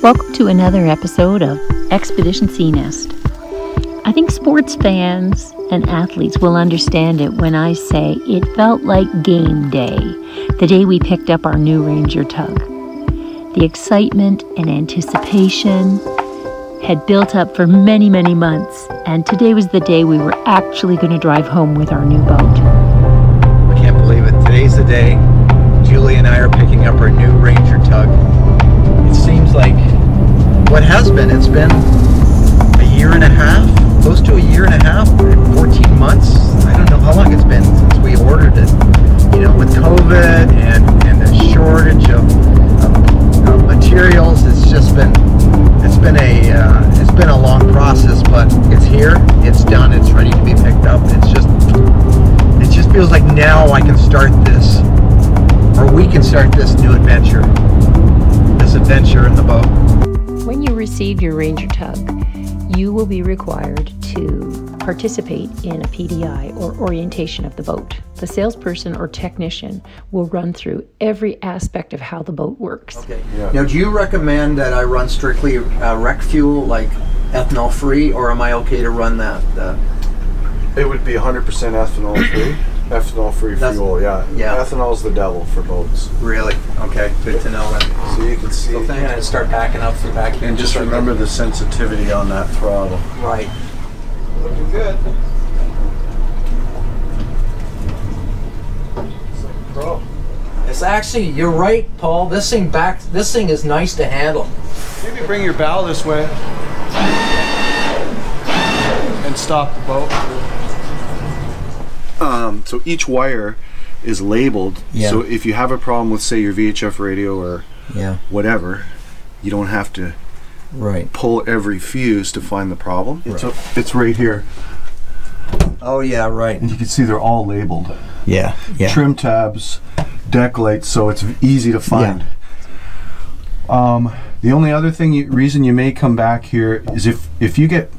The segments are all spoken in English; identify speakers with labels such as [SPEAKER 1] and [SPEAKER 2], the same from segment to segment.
[SPEAKER 1] Welcome to another episode of Expedition Sea Nest. I think sports fans and athletes will understand it when I say it felt like game day, the day we picked up our new Ranger Tug. The excitement and anticipation had built up for many, many months, and today was the day we were actually going to drive home with our new boat.
[SPEAKER 2] I can't believe it. Today's the day. Julie and I are picking up our new Ranger Tug. It seems like what has been, it's been a year and a half, close to a year and a half, 14 months. I don't know how long it's been since we ordered it. You know, with COVID and the shortage of materials, it's been a long process, but it's here, it's done, it's ready to be picked up. It just feels like now I can start this, or we can start this new adventure, in the boat.
[SPEAKER 1] When you receive your Ranger Tug, you will be required to participate in a PDI, or orientation of the boat. The salesperson or technician will run through every aspect of how the boat works.
[SPEAKER 2] Okay. Yeah. Now, do you recommend that I run strictly rec fuel, like ethanol free, or am I okay to run that?
[SPEAKER 3] It would be 100% ethanol free. Ethanol free fuel, yeah. Ethanol is the devil for boats. Really? Okay, good to know that. So you can see. So thank you. Start backing up from back here. And just remember the sensitivity on that throttle. Right. Looking good. It's like a pro.
[SPEAKER 2] It's actually, you're right, Paul. This thing is nice to handle.
[SPEAKER 3] Maybe bring your bow this way and stop the boat. So each wire is labeled. Yeah. So if you have a problem with, say, your VHF radio or whatever, you don't have to pull every fuse to find the problem. It's right here.
[SPEAKER 2] Oh yeah, right.
[SPEAKER 3] And you can see they're all labeled.
[SPEAKER 2] Yeah.
[SPEAKER 3] Trim tabs, deck lights, so it's easy to find. Yeah. The only other reason you may come back here is if you get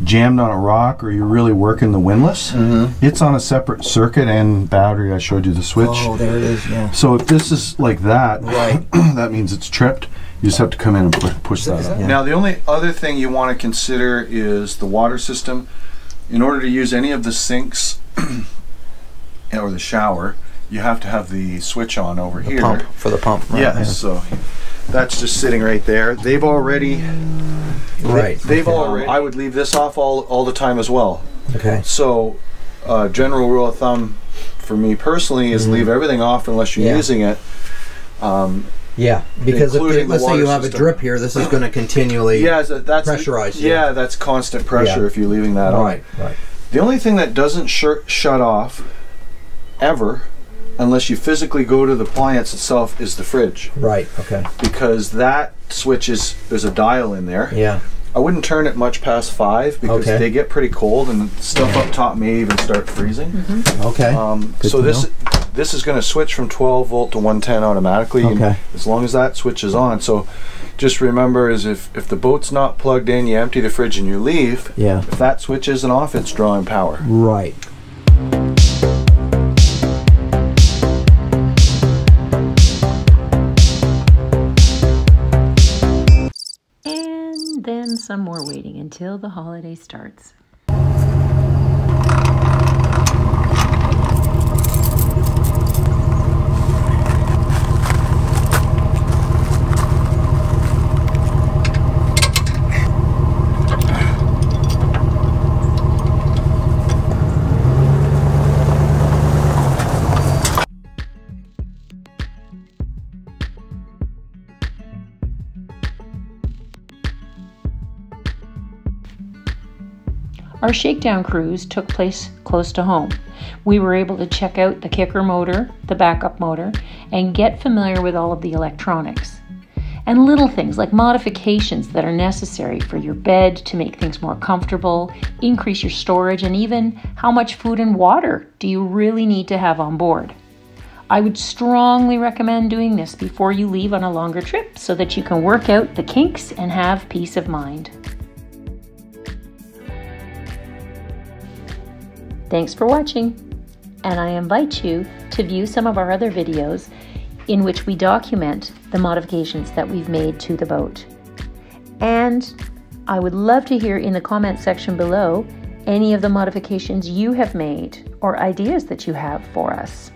[SPEAKER 3] jammed on a rock or you're really working the windlass, it's on a separate circuit and battery. I showed you the switch.
[SPEAKER 2] Oh, there it is, yeah.
[SPEAKER 3] So if this is like that, that means it's tripped. You just have to come in and push that up. Yeah. Now, the only other thing you want to consider is the water system. In order to use any of the sinks or the shower, you have to have the switch on over here.
[SPEAKER 2] Pump, for the pump. Right.
[SPEAKER 3] Yeah, so that's just sitting right there. They've already... I would leave this off all the time as well. Okay. So, general rule of thumb for me personally is leave everything off unless you're using it.
[SPEAKER 2] Because let's say you have a drip here, this is going to continually pressurize.
[SPEAKER 3] Yeah, that's constant pressure if you're leaving that on. Right. The only thing that doesn't shut off ever, unless you physically go to the appliance itself, is the fridge. Right. Okay. Because that switch there's a dial in there. Yeah. I wouldn't turn it much past 5 because they get pretty cold and stuff up top may even start freezing. Okay. So this is going to switch from 12 volt to 110 automatically. Okay. As long as that switch is on. So just remember, is if the boat's not plugged in, you empty the fridge and you leave. Yeah. If that switch isn't off, it's drawing power. Right.
[SPEAKER 1] Then some more waiting until the holiday starts. Our shakedown cruise took place close to home. We were able to check out the kicker motor, the backup motor, and get familiar with all of the electronics. And little things like modifications that are necessary for your bed to make things more comfortable, increase your storage, and even how much food and water do you really need to have on board. I would strongly recommend doing this before you leave on a longer trip so that you can work out the kinks and have peace of mind. Thanks for watching, and I invite you to view some of our other videos in which we document the modifications that we've made to the boat. And I would love to hear in the comment section below any of the modifications you have made or ideas that you have for us.